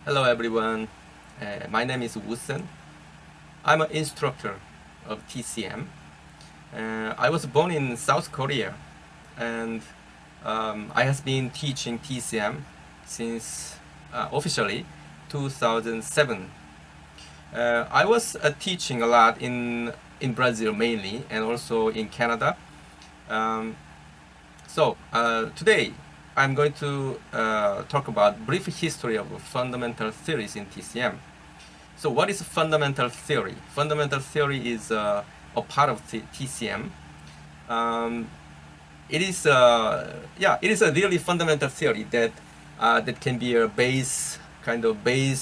Hello everyone, my name is Woosen. I'm an instructor of TCM. I was born in South Korea and I have been teaching TCM since officially 2007. I was teaching a lot in Brazil mainly and also in Canada. Um, Today I'm going to talk about brief history of fundamental theories in TCM. So what is fundamental theory? Fundamental theory is a part of TCM. Um, it is a really fundamental theory that can be a base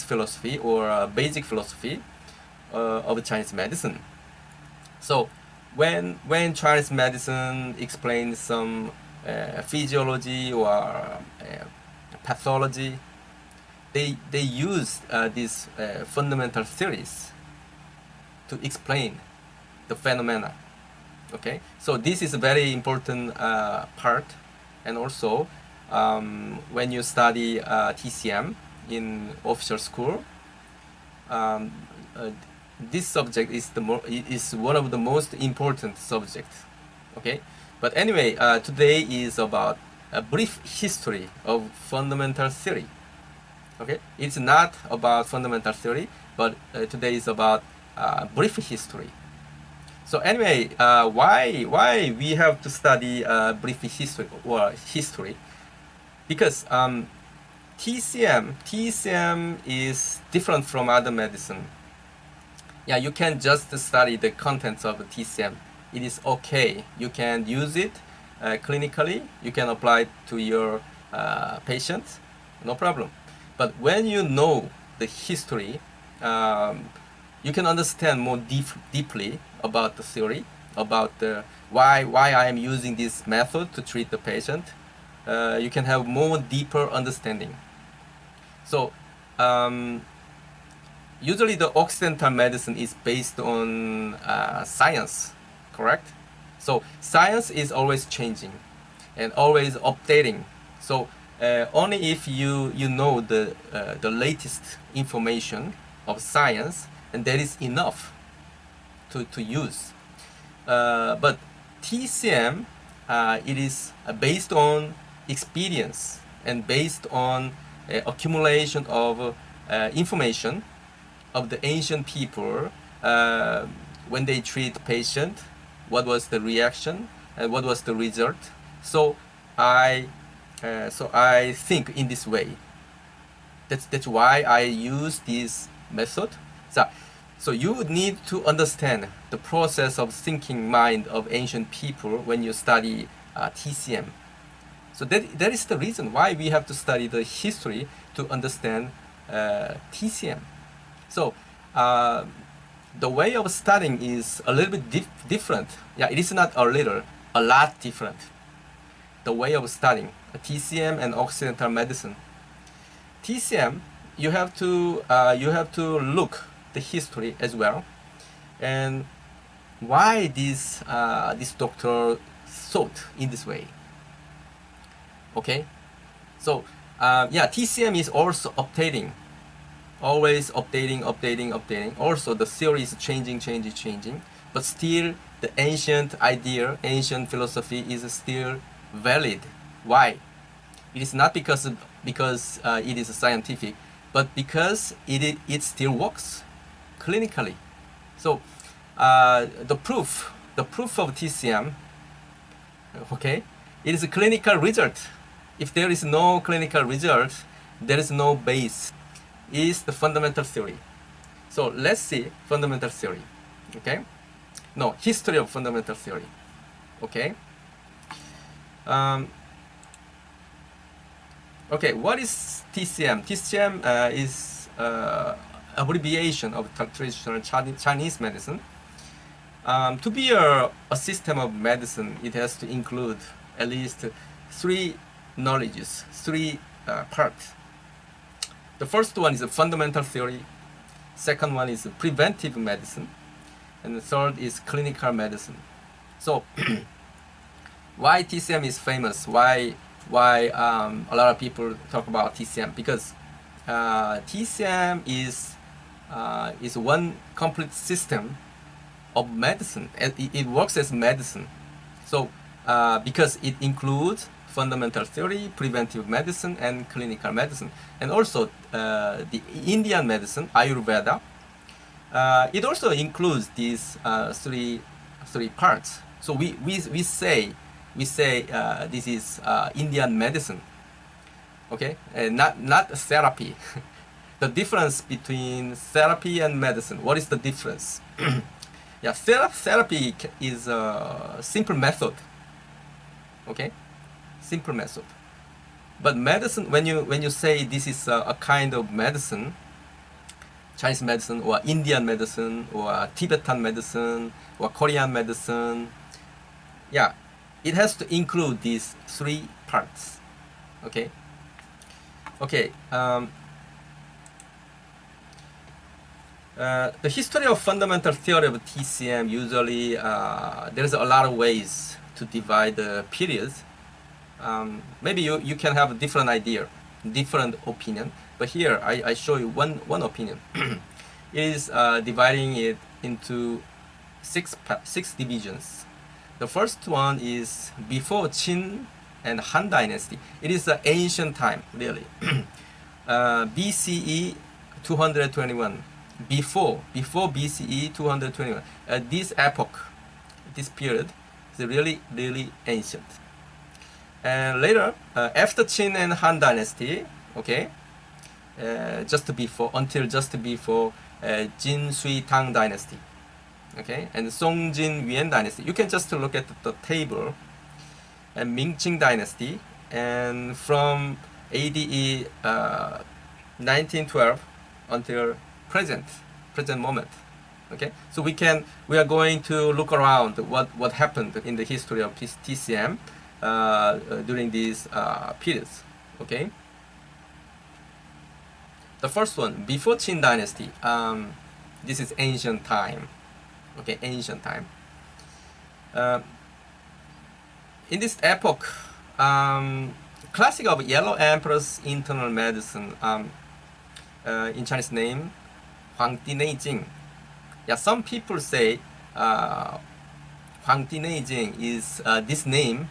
philosophy or a basic philosophy of Chinese medicine. So when Chinese medicine explains some physiology or pathology, they use these fundamental theories to explain the phenomena. Okay, so this is a very important part, and also when you study TCM in official school, um, uh, this subject is one of the most important subjects. Okay, but anyway, today is about a brief history of fundamental theory. Okay, it's not about fundamental theory, but today is about brief history. So anyway, why we have to study brief history or history? Because TCM is different from other medicine. Yeah, you can just study the contents of the TCM. It is okay. You can use it clinically. You can apply it to your patients, no problem. But when you know the history, you can understand more deeply about the theory, about the why I am using this method to treat the patient. You can have more deeper understanding. So usually the Occidental medicine is based on science, correct? So science is always changing and always updating. So only if you know the latest information of science, and that is enough to use. But TCM, it is based on experience and based on accumulation of information of the ancient people when they treat patient, what was the reaction and what was the result. So I think in this way. That's why I use this method. So you would need to understand the process of thinking mind of ancient people when you study TCM. So that is the reason why we have to study the history to understand TCM. So the way of studying is a little bit different. Yeah, it is not a little, a lot different. The way of studying TCM and Occidental medicine. TCM, you have to look the history as well, and why this doctor thought in this way. Okay, so yeah, TCM is also updating, always updating. Also, the theory is changing, but still the ancient idea, ancient philosophy is still valid. Why? It is not because it is scientific, but because it still works clinically. So the proof of TCM, okay, it is a clinical result. If there is no clinical result, there is no base. It is the fundamental theory. So let's see fundamental theory. Okay, no, history of fundamental theory. Okay. Okay, what is TCM? TCM is abbreviation of traditional Chinese medicine. To be a system of medicine, it has to include at least three knowledges, three parts. The first one is a fundamental theory. Second one is preventive medicine, and the third is clinical medicine. So, why TCM is famous? Why a lot of people talk about TCM? Because TCM is one complete system of medicine. It works as medicine. So because it includes fundamental theory, preventive medicine, and clinical medicine, and also the Indian medicine, Ayurveda. It also includes these three parts. So we say this is Indian medicine, okay, and not therapy. The difference between therapy and medicine. What is the difference? Yeah, therapy is a simple method. Okay, simple method. But medicine, when you say this is a kind of medicine, Chinese medicine or Indian medicine or Tibetan medicine or Korean medicine, yeah, it has to include these three parts. Okay. Okay. The history of fundamental theory of TCM, usually there's a lot of ways to divide the periods. Maybe you can have a different idea, different opinion, but here I show you one opinion. It is dividing it into six divisions. The first one is before Qin and Han Dynasty. It is an ancient time, really. BCE 221. Before BCE 221. This epoch, this period, is really ancient. And later, after Qin and Han Dynasty, okay, just before Jin Sui Tang Dynasty, okay, and Song Jin Yuan Dynasty. You can just look at the table. And Ming Qing Dynasty, and from ADE 1912 until present moment. Okay, so we are going to look around what happened in the history of TCM during these periods. Okay, the first one before Qin Dynasty. This is ancient time. Okay, ancient time. In this epoch, classic of Yellow Emperor's internal medicine, in Chinese name, Huangdi Neijing. Yeah, some people say Huangdi Neijing is this name,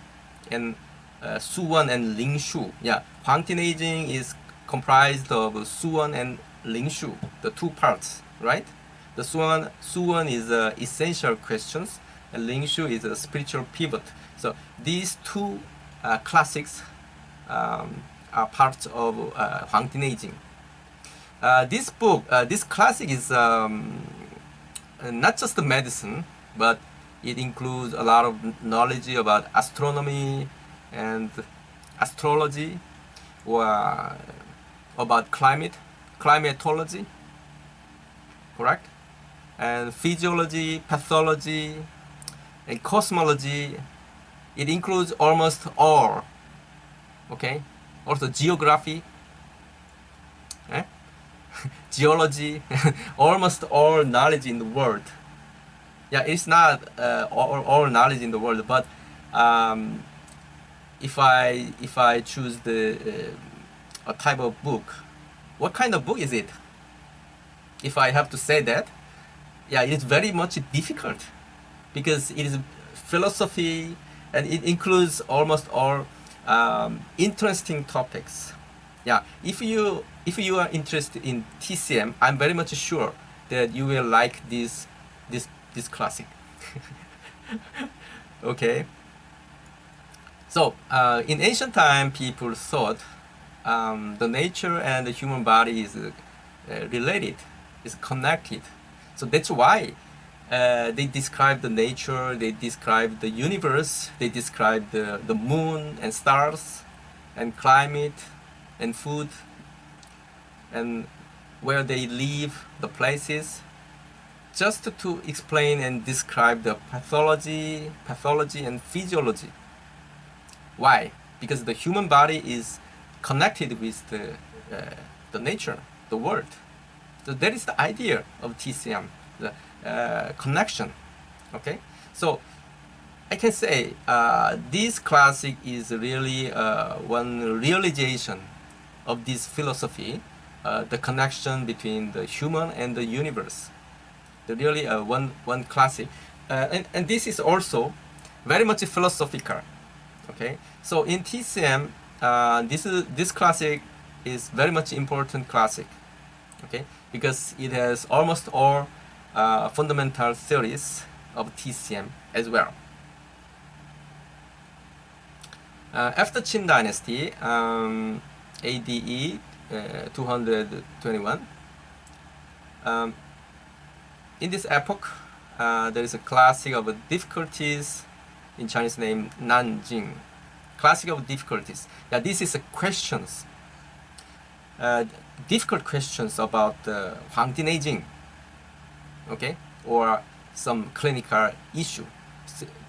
and Suwan and Lingshu. Yeah, Huangdi Neijing is comprised of Suwan and Lingshu, the two parts, right? The Suwan is essential questions, and Lingshu is a spiritual pivot. So these two classics are parts of Huangdi Neijing. This book, this classic is not just medicine, but it includes a lot of knowledge about astronomy and astrology, or about climatology, correct? And physiology, pathology, and cosmology. It includes almost all, okay? Also geography, geology, almost all knowledge in the world. Yeah, it's not all knowledge in the world, but if I choose a type of book, what kind of book is it? If I have to say that, yeah, it is very much difficult, because it is philosophy, and it includes almost all interesting topics. Yeah, if you are interested in TCM, I'm very much sure that you will like this classic. Okay. So in ancient time, people thought the nature and the human body is related, is connected. So that's why they describe the nature, they describe the universe, they describe the moon and stars and climate and food and where they live, the places, just to explain and describe the pathology and physiology. Why? Because the human body is connected with the nature, the world. So that is the idea of TCM, the connection. Okay, so I can say this classic is really one realization of this philosophy, the connection between the human and the universe. The really one classic, and this is also very much philosophical. Okay, so in TCM, this classic is very much important classic. Okay, because it has almost all fundamental theories of TCM as well. After Qin Dynasty, ADE 221, in this epoch, there is a classic of difficulties, in Chinese name Nanjing. Classic of difficulties. Yeah, this is a questions, difficult questions about Huangdi Neijing, okay, or some clinical issue,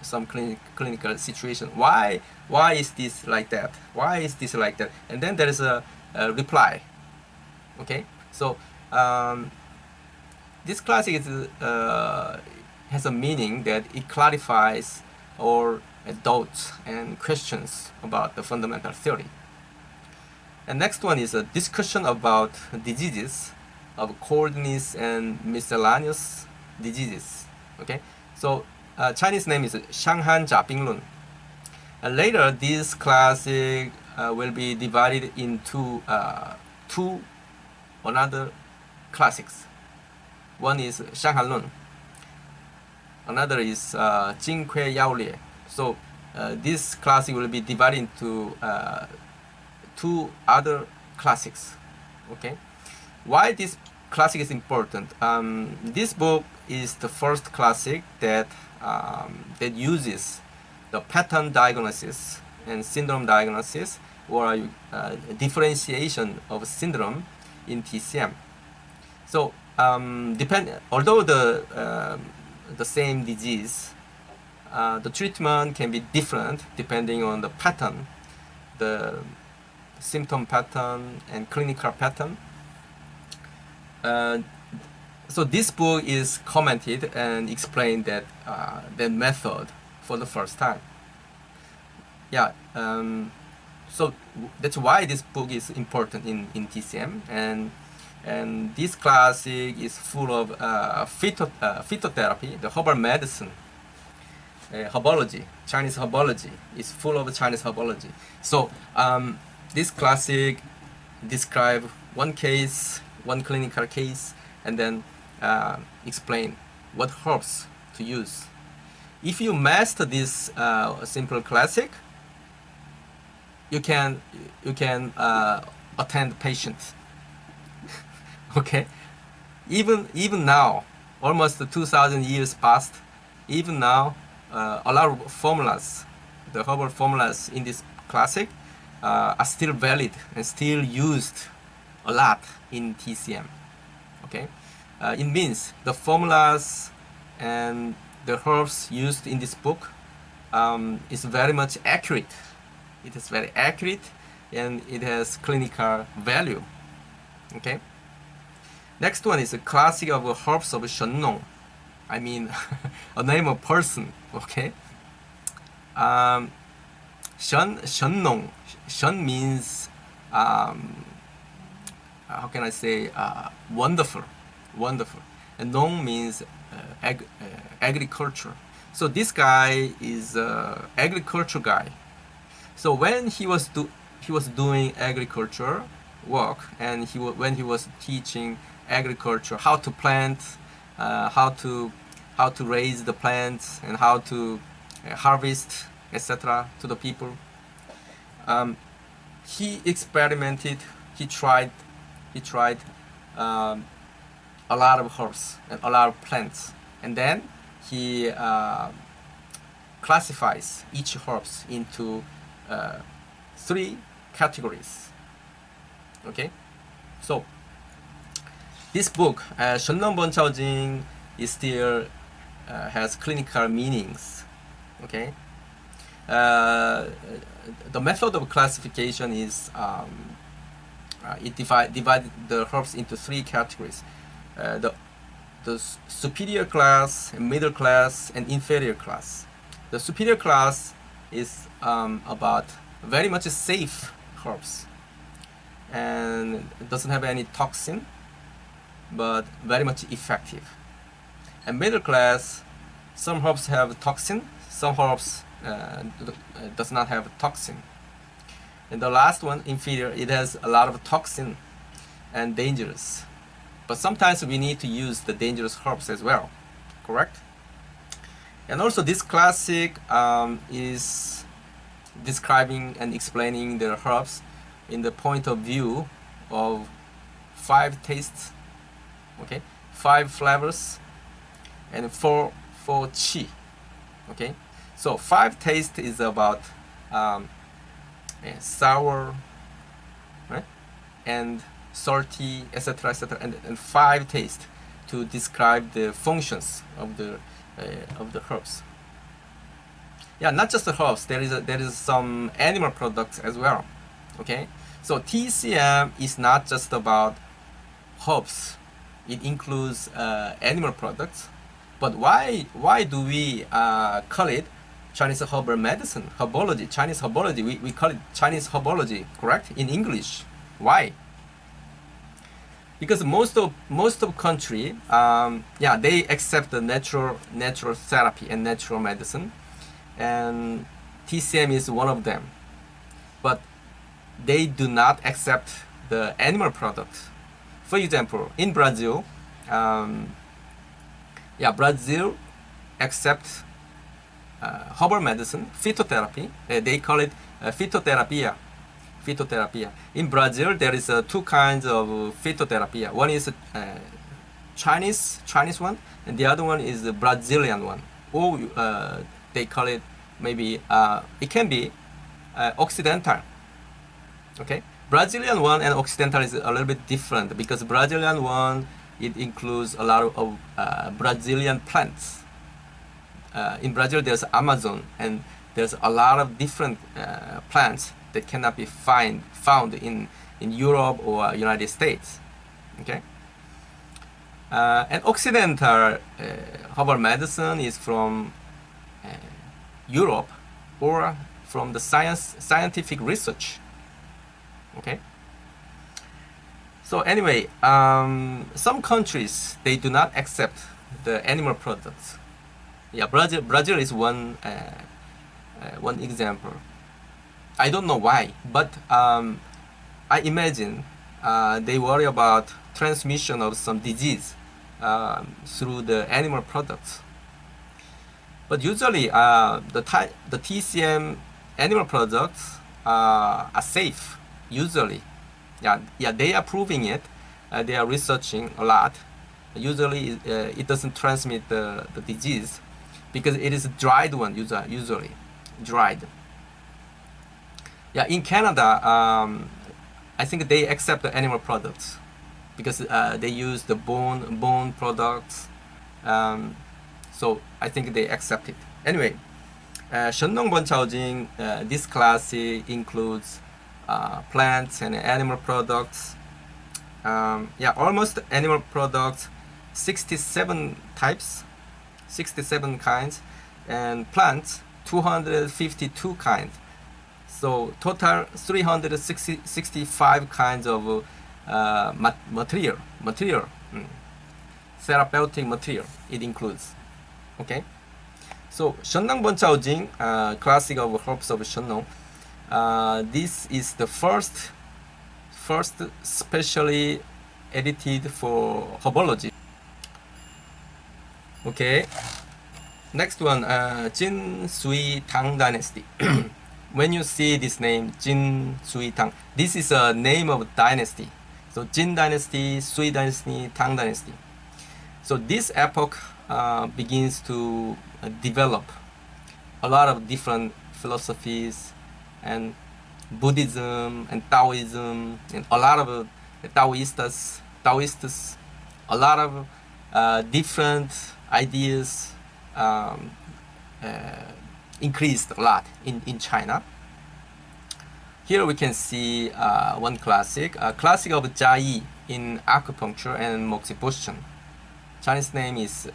some clinical situation. Why is this like that? Why is this like that? And then there is a reply. Okay, so this classic is, has a meaning that it clarifies all doubts and questions about the fundamental theory. And next one is a discussion about diseases of coldness and miscellaneous diseases. Okay, so Chinese name is Shanghan Jiabinglun. And later, this classic will be divided into two another classics. One is Shanghan Lun. Another is Jin Kui Yao Lie. So this classic will be divided into two other classics. Okay, why this classic is important? This book is the first classic that that uses the pattern diagnosis and syndrome diagnosis, or differentiation of syndrome in TCM. So although the same disease, the treatment can be different depending on the pattern, the symptom pattern and clinical pattern. So this book is commented and explained that that method for the first time. Yeah, so that's why this book is important in TCM, and this classic is full of phytotherapy, the herbal medicine, herbology, Chinese herbology is full of Chinese herbology. So this classic describe one case, one clinical case, and then explain what herbs to use. If you master this simple classic, you can attend patients. Okay, even now, almost 2,000 years past, even now, a lot of formulas, the herbal formulas in this classic, are still valid and still used a lot in TCM. Okay, it means the formulas and the herbs used in this book is very much accurate. It is very accurate and it has clinical value. Okay. Next one is a classic of herbs of Shennong. I mean, a name of person. Okay. Shennong. Shen means how can I say wonderful, wonderful, and Nong means agriculture. So this guy is agriculture guy. So when he was doing agriculture work, and when he was teaching agriculture, how to plant, how to raise the plants, and how to harvest, etc. to the people. He experimented. He tried a lot of herbs and a lot of plants, and then he classifies each herbs into 3 categories. Okay, so this book, Shennong Bonchao Jing, is still has clinical meanings. Okay, the method of classification is it divide the herbs into 3 categories: the superior class, middle class, and inferior class. The superior class is about very much safe herbs, and it doesn't have any toxin, but very much effective. And middle class, some herbs have toxin, some herbs does not have toxin. And the last one, inferior, it has a lot of toxin and dangerous. But sometimes we need to use the dangerous herbs as well, correct? And also this classic is describing and explaining the herbs in the point of view of 5 tastes, okay, 5 flavors, and 4 qi, okay. So 5 taste is about sour, right, and salty, etc., etc., and 5 taste to describe the functions of the herbs. Yeah, not just the herbs. There is some animal products as well. Okay, so TCM is not just about herbs. It includes animal products. But why do we call it Chinese herbal medicine, herbology, Chinese herbology? We call it Chinese herbology, correct? In English. Why? Because most of country, yeah, they accept the natural therapy and natural medicine, and TCM is one of them. But they do not accept the animal products. For example, in Brazil, yeah, Brazil accepts herbal medicine, phytotherapy. They call it phytotherapia. In Brazil, there is 2 kinds of phytotherapy. One is Chinese one, and the other one is the Brazilian one. Or they call it maybe it can be Occidental. Okay, Brazilian one and Occidental is a little bit different because Brazilian one, it includes a lot of Brazilian plants. In Brazil, there's Amazon, and there's a lot of different plants that cannot be found in Europe or United States. Okay, and Occidental herbal medicine is from Europe or from the scientific research. Okay. So anyway, some countries, they do not accept the animal products. Yeah, Brazil is one example. I don't know why, but I imagine they worry about transmission of some disease through the animal products. But usually, the TCM animal products are safe. Usually, yeah, they are proving it. They are researching a lot. Usually, it doesn't transmit the disease because it is a dried one. Usually, dried. Yeah, in Canada, I think they accept the animal products because they use the bone products. So I think they accept it. Anyway, Shenrongbonchaojing, this class includes plants and animal products. Yeah, almost animal products, 67 types, 67 kinds, and plants, 252 kinds. So total 365 kinds of material, therapeutic material it includes. Okay, so Shenrongbonchaojing, classic of herbs of Shenrong. This is the first specially edited for herbology. Okay, next one, Jin Sui Tang Dynasty. When you see this name, Jin Sui Tang, this is a name of dynasty. So Jin Dynasty, Sui Dynasty, Tang Dynasty. So this epoch begins to develop a lot of different philosophies and Buddhism and Taoism and a lot of Taoistas, a lot of different ideas increased a lot in China. Here we can see one classic, a classic of Jai in acupuncture and moxibustion. Chinese name is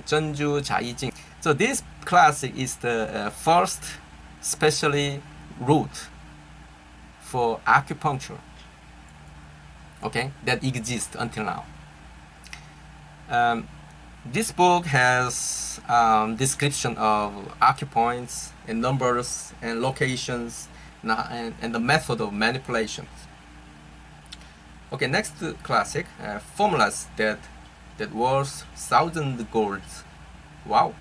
Zhenju Jai Jing. So this classic is the first specially route for acupuncture. okay, that exist until now. This book has description of acupoints and numbers and locations and the method of manipulation. Okay, next classic, formulas that worth 1,000 golds. Wow,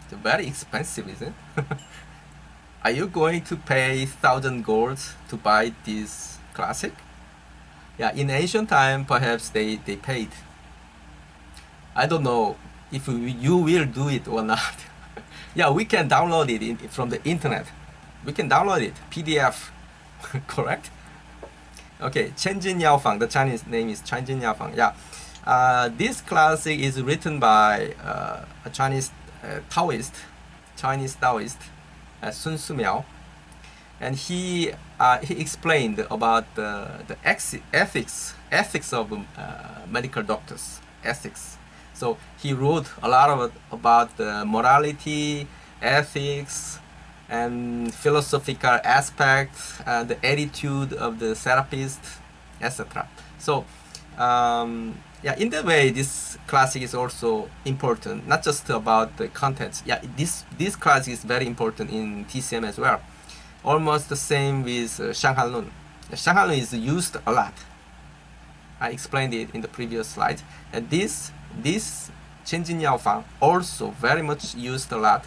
it's very expensive, isn't it? Are you going to pay 1,000 golds to buy this classic? Yeah, in ancient time, perhaps they paid. I don't know if you will do it or not. Yeah, we can download it from the internet. We can download it, PDF, correct? Okay, Chenjin Yaofang, the Chinese name is Chenjin Yaofang. Yeah, this classic is written by a Chinese Taoist, Sun Sumiao, and he explained about the ethics of medical doctors, ethics. So he wrote a lot about the morality, ethics, and philosophical aspects, the attitude of the therapist, etc. So yeah, in that way, this classic is also important, not just about the contents. Yeah, this classic is very important in TCM as well. Almost the same with Shanghanlun. Shanghanlun is used a lot. I explained it in the previous slide. And this Chenjin Yaofang also very much used a lot.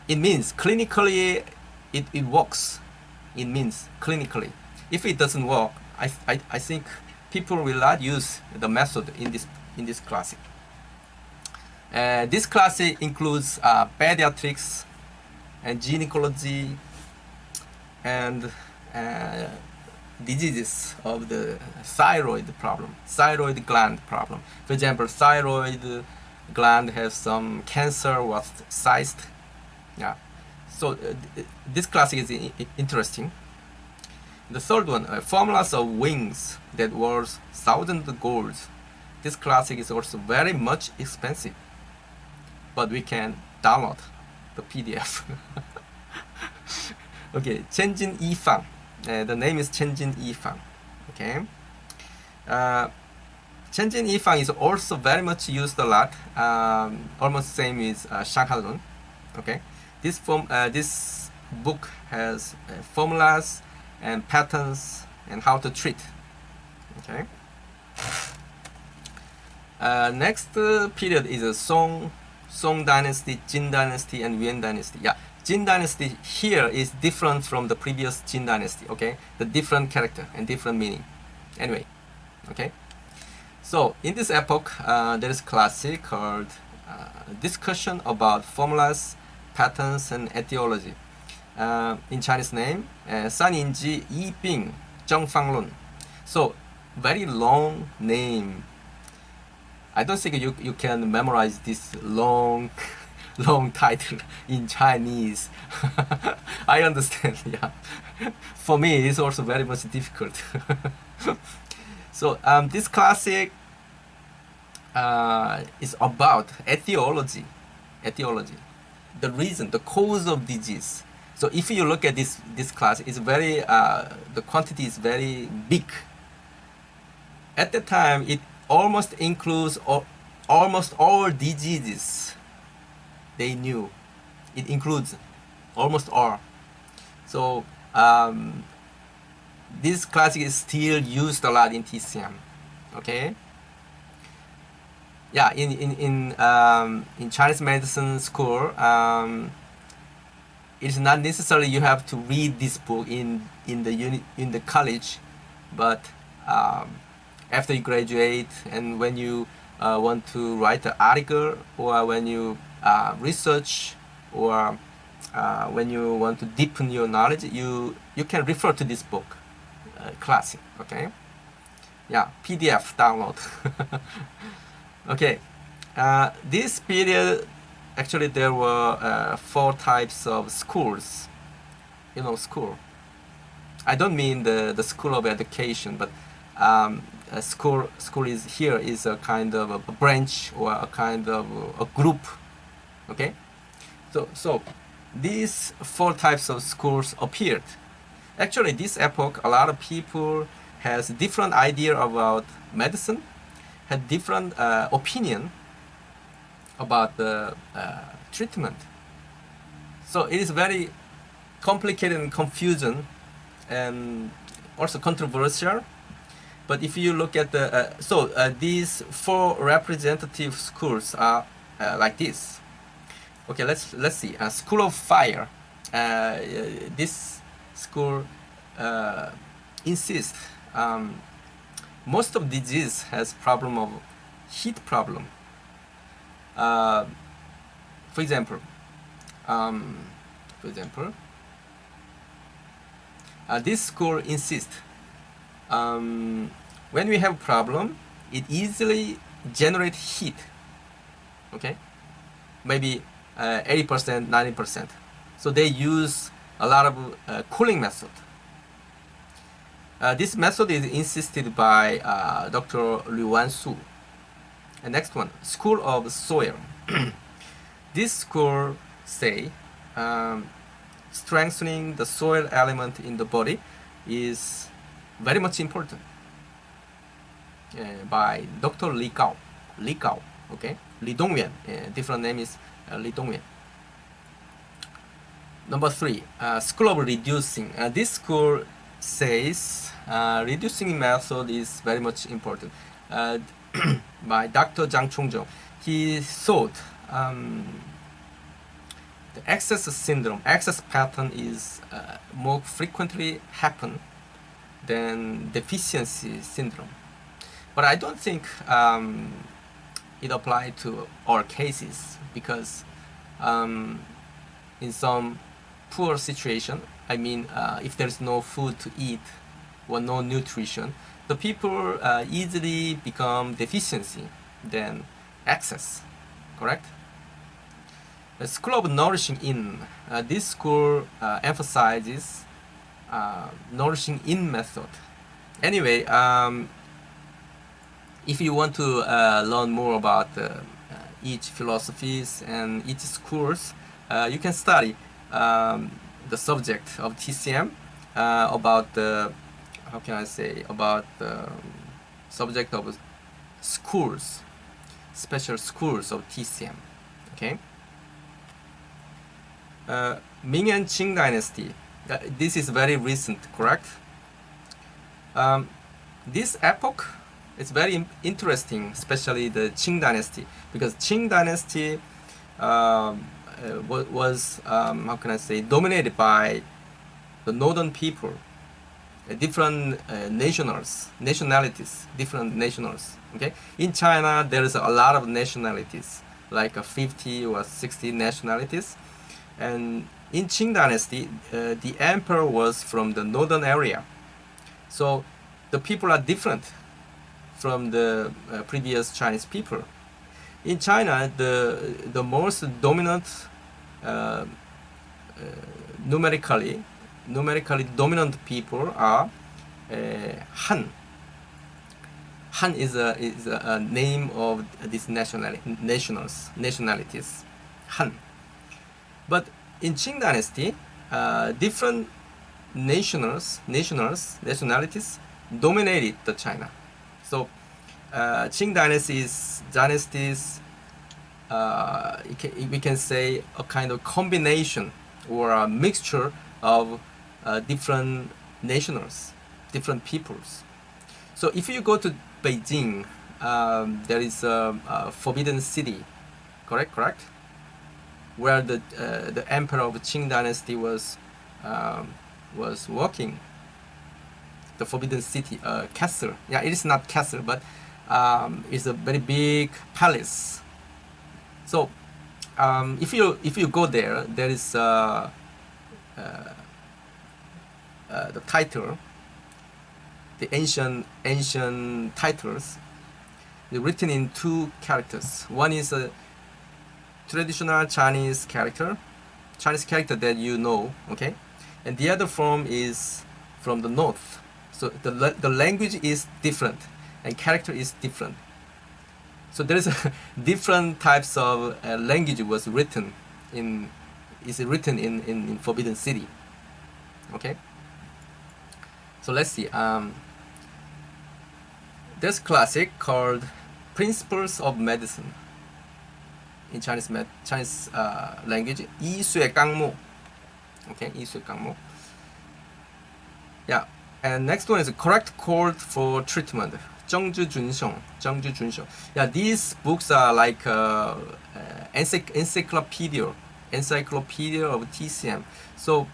It means clinically it works. It means clinically. If it doesn't work, I think people will not use the method in this classic. This classic includes pediatrics and gynecology and diseases of the thyroid gland problem. For example, thyroid gland has some cancer or cyst. Yeah, so this classic is interesting. The third one, formulas of wings that worth 1,000 golds. This classic is also very much expensive, but we can download the PDF. Okay, Chenjin Yifang. The name is Chenjin Yifang. Okay. Chenjin Yifang is also very much used a lot. Almost same with Shanghanlun. Okay. This book has formulas and patterns and how to treat. Okay. Next period is a Song Dynasty, Jin Dynasty, and Yuan Dynasty. Yeah, Jin Dynasty here is different from the previous Jin Dynasty. Okay, the different character and different meaning. Anyway, okay. So in this epoch, there is classic called discussion about formulas, patterns, and etiology. In Chinese name, San Yinji Yi Bing Zheng Fang Lun. So very long name. I don't think you can memorize this long title in Chinese. I understand. Yeah, for me it's also very much difficult. So this classic is about etiology, the reason, the cause of disease. So if you look at this class, it's very the quantity is very big. At the time, it almost includes almost all diseases they knew. It includes almost all. So this classic is still used a lot in TCM. Okay. Yeah, in Chinese medicine school, it's not necessarily you have to read this book in the college, but after you graduate and when you want to write an article, or when you research, or when you want to deepen your knowledge, you can refer to this book, classic. Okay. Yeah, PDF download. Okay. This period, actually there were 4 types of schools. You know, school. I don't mean the school of education, but a school is a kind of a branch, or a kind of a group. Okay. So these 4 types of schools appeared. Actually, this epoch, a lot of people has different idea about medicine, had different opinion about the treatment. So it is very complicated and confusing and also controversial. But if you look at the these four representative schools are like this. Okay, let's see. School of Fire. This school insists most of disease has problem of heat problem. For example, this school insists when we have problem, it easily generate heat. Okay, maybe 80%, 90%. So they use a lot of cooling method. This method is insisted by Dr. Liu Wansu. And next one, School of Soil. This school say strengthening the soil element in the body is very much important. By Dr. Li Gao, okay, Li Dongyan. Different name is Li Dongyan. Number 3, School of Reducing. This school says reducing method is very much important. By Dr. Zhang Chongzhou, he thought the excess syndrome, excess pattern is more frequently happen than deficiency syndrome. But I don't think it applied to all cases, because in some poor situation, I mean, if there's no food to eat or no nutrition, the people easily become deficiency than excess, correct? The School of Nourishing In. This school emphasizes nourishing in method. Anyway, if you want to learn more about each philosophies and each schools, you can study the subject of TCM about the, how can I say, about the subject of schools, special schools of TCM. Okay. Ming and Qing Dynasty. This is very recent, correct? This epoch is very interesting, especially the Qing Dynasty, because Qing Dynasty was how can I say, dominated by the northern people, different nationalities, different nationals. Okay, in China there is a lot of nationalities, like 50 or 60 nationalities, and in Qing Dynasty, the emperor was from the northern area, so the people are different from the previous Chinese people. In China, the most dominant, numerically dominant people are Han. Han is a name of these nationalities. Han. But in Qing Dynasty, different nationalities dominated the China. So Qing dynasties, we can say a kind of combination or a mixture of different nationals, different peoples. So if you go to Beijing, there is a forbidden city, correct? Where the emperor of Qing dynasty was working. The forbidden city, castle. Yeah, it is not castle, but it's a very big palace. So if you go there, there is the title, the ancient titles, they're written in two characters. One is a traditional Chinese character that you know, okay, and the other form is from the north. So the language is different and character is different. So there is different types of language was written in Forbidden City. Okay. So let's see. There's a classic called Principles of Medicine in Chinese language. 医学纲目. Okay, 医学纲目. Yeah, and next one is a correct code for treatment. 政治准雄. Yeah, these books are like encyclopedia of TCM. So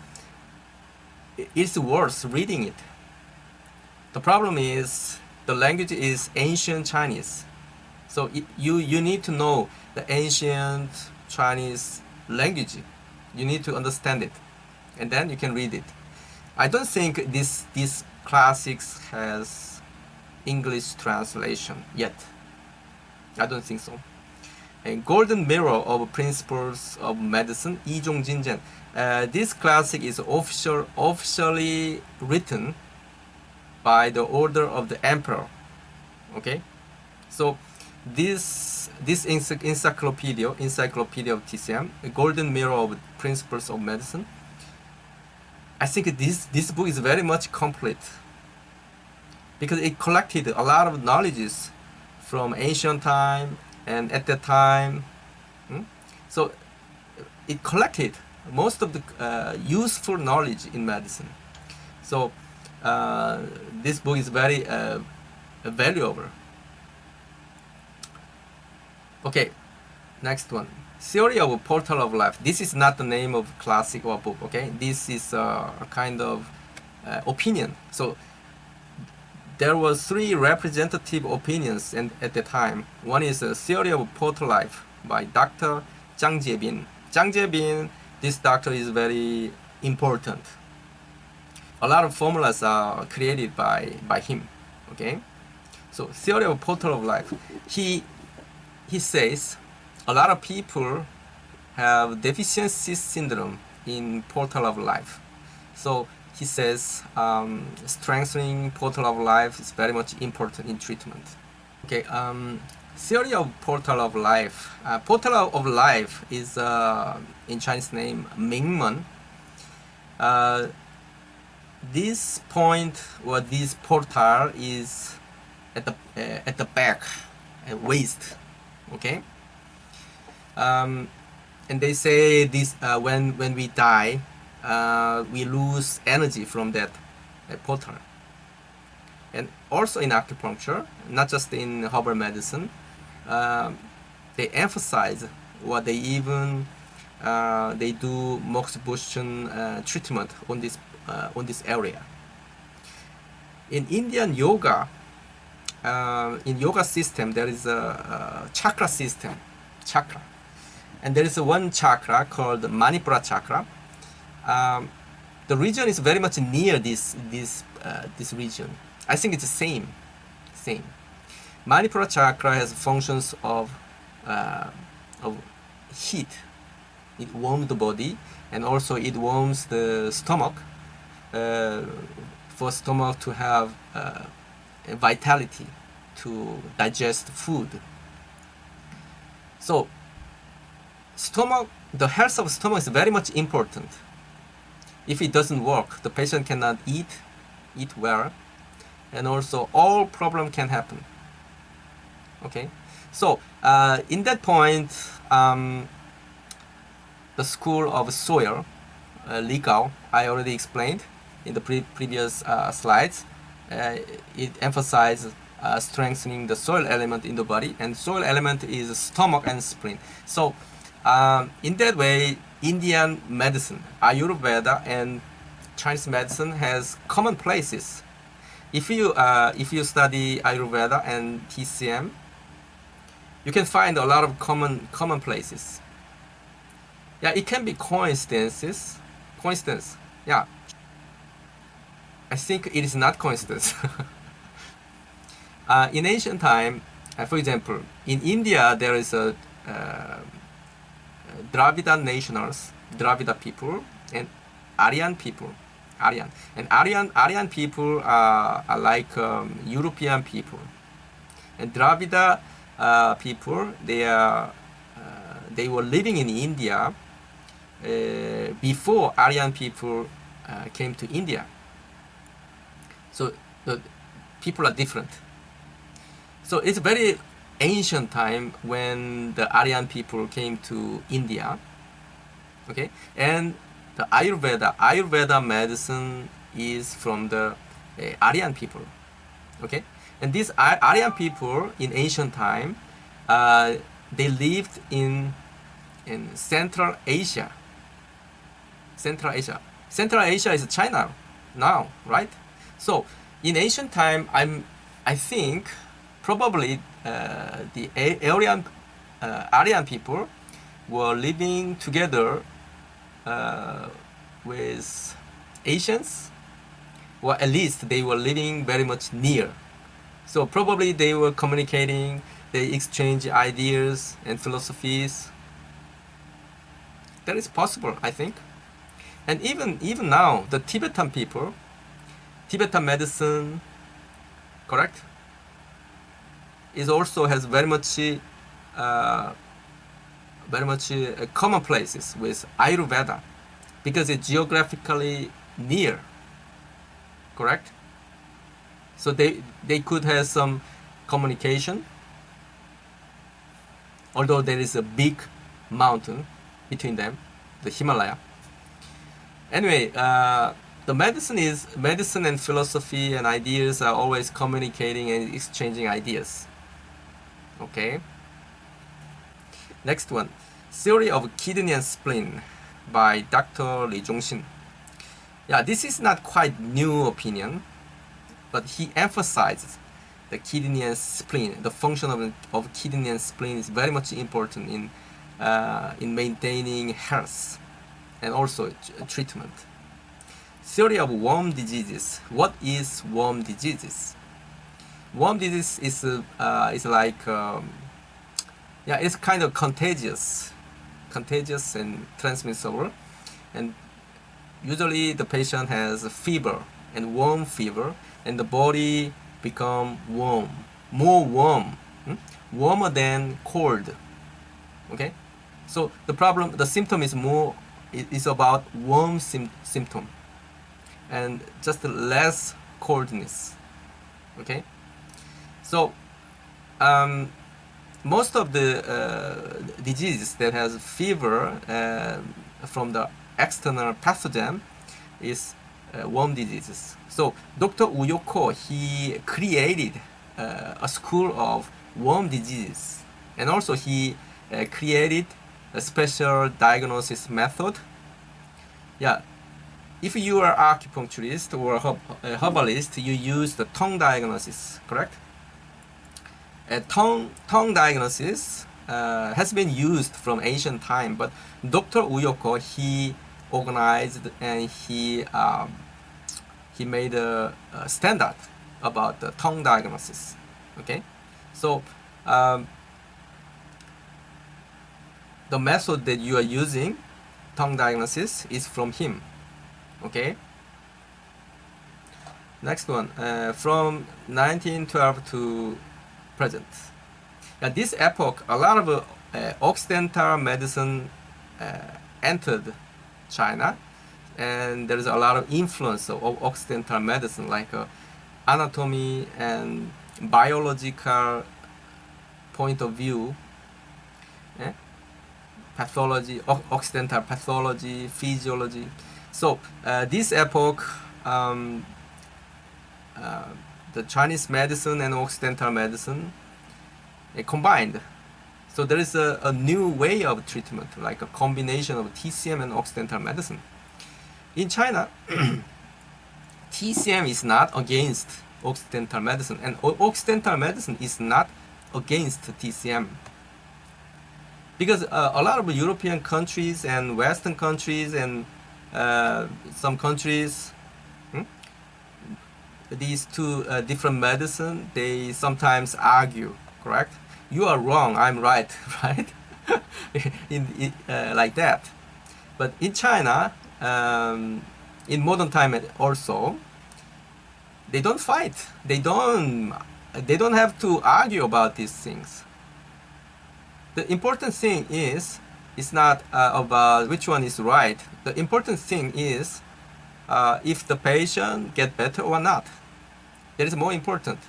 it's worth reading it. The problem is the language is ancient Chinese. So you need to know the ancient Chinese language. You need to understand it, and then you can read it. I don't think this classics has English translation yet. I don't think so. And Golden Mirror of Principles of Medicine, 이종 진전. This classic is officially written by the order of the emperor. Okay, so this encyclopedia of TCM, Golden Mirror of Principles of Medicine, I think this book is very much complete because it collected a lot of knowledges from ancient time and at that time. So it collected most of the useful knowledge in medicine. So this book is very valuable. Okay, next one. Theory of Portal of Life. This is not the name of classic or book, okay? This is a kind of opinion. So there were 3 representative opinions at the time. One is a Theory of Portal Life by Dr. Zhang Jiebin. Zhang Jiebin, this doctor is very important. A lot of formulas are created by him, okay? So Theory of Portal of Life. He says a lot of people have deficiency syndrome in portal of life. So he says strengthening portal of life is very much important in treatment. Okay, theory of portal of life. Portal of life is in Chinese name Mingmen. This point or this portal is at the back, waist. Okay. And they say this when we die, we lose energy from that portal. And also in acupuncture, not just in herbal medicine, they emphasize what they even they do moxibustion treatment on this area. In Indian yoga, in yoga system, there is a chakra system, and there is one chakra called Manipura chakra. The region is very much near this region. I think it's the same. Manipura chakra has functions of heat. It warms the body, and also it warms the stomach, for stomach to have vitality to digest food. So stomach, the health of stomach is very much important. If it doesn't work, the patient cannot eat well, and also all problem can happen. Okay, so in that point, the school of soil, Li Gao, I already explained in the previous slides. It emphasizes strengthening the soil element in the body, and soil element is stomach and spleen. So in that way, Indian medicine, Ayurveda and Chinese medicine has common places. If you study Ayurveda and TCM, you can find a lot of common places. Yeah, it can be coincidence. Yeah, I think it is not coincidence. In ancient time, for example, in India there is a Dravida nationals, Dravida people, and Aryan people. Aryan people are like European people, and Dravida people, they were living in India before Aryan people came to India. So the people are different. So it's very ancient time when the Aryan people came to India. Okay, and the Ayurveda medicine is from the Aryan people. Okay, and these Aryan people in ancient time, they lived in Central Asia. Central Asia. Central Asia is China now, right? So in ancient time, I think probably the Aryan people were living together with Asians, or at least they were living very much near. So probably they were communicating, they exchange ideas and philosophies. That is possible, I think. And even now, the Tibetan people, Tibetan medicine, correct, is also has very much common places with Ayurveda, because it's geographically near, correct? So they could have some communication, although there is a big mountain between them, the Himalaya. Anyway, the medicine and philosophy and ideas are always communicating and exchanging ideas. Okay. Next one, Theory of Kidney and Spleen by Dr. Lee Jong-shin. Yeah, this is not quite new opinion, but he emphasizes the kidney and spleen. The function of kidney and spleen is very much important in maintaining health and also treatment. Theory of worm diseases. What is worm diseases? Worm disease is like yeah, it's kind of contagious and transmissible, and usually the patient has a fever and warm fever, and the body become warm, more warm, warmer than cold. Okay, so the symptom is about warm symptom, and just less coldness. Okay, so most of the diseases that has fever from the external pathogen is worm diseases. So Dr. Uyoko, he created a school of worm diseases, and also he created a special diagnosis method. Yeah, if you are acupuncturist or herbalist, you use the tongue diagnosis, correct? Tongue diagnosis has been used from ancient time, but Dr. Uyoko, he organized and he made a standard about the tongue diagnosis. Okay, so the method that you are using, tongue diagnosis, is from him. Okay. Next one, from 1912 to present. At this epoch, a lot of Occidental medicine entered China, and there is a lot of influence of Occidental medicine, like anatomy and biological point of view, pathology, Occidental pathology, physiology. So this epoch, the Chinese medicine and Occidental medicine combined. So there is a new way of treatment, like a combination of TCM and Occidental medicine. In China, TCM is not against Occidental medicine, and Occidental medicine is not against TCM. Because a lot of European countries and Western countries and some countries, these two different medicine, they sometimes argue, correct? You are wrong, I'm right, right? Like that. But in China, in modern time also, they don't fight. They don't have to argue about these things. The important thing is, it's not about which one is right. The important thing is if the patient get better or not. That is more important.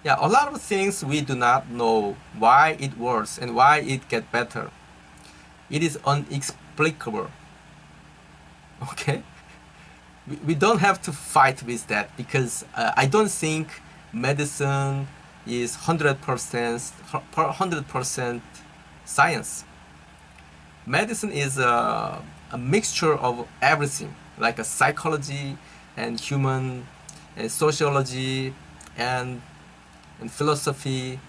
Yeah, a lot of things we do not know why it works and why it get better. It is inexplicable. Okay, we don't have to fight with that, because I don't think medicine is 100% science. Medicine is a mixture of everything, like a psychology and human and sociology and philosophy,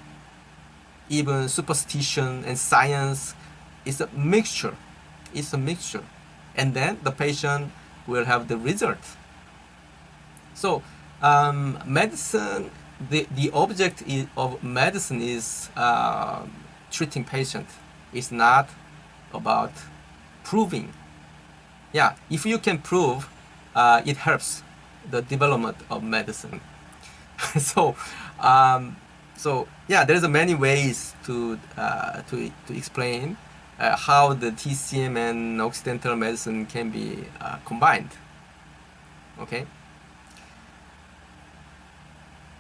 even superstition and science. It's a mixture. It's a mixture. And then the patient will have the result. So medicine, the object of medicine is treating patient. It's not about proving. Yeah, if you can prove, it helps the development of medicine. so yeah, there's many ways to explain how the TCM and Occidental medicine can be combined. Okay.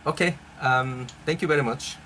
Okay. Thank you very much.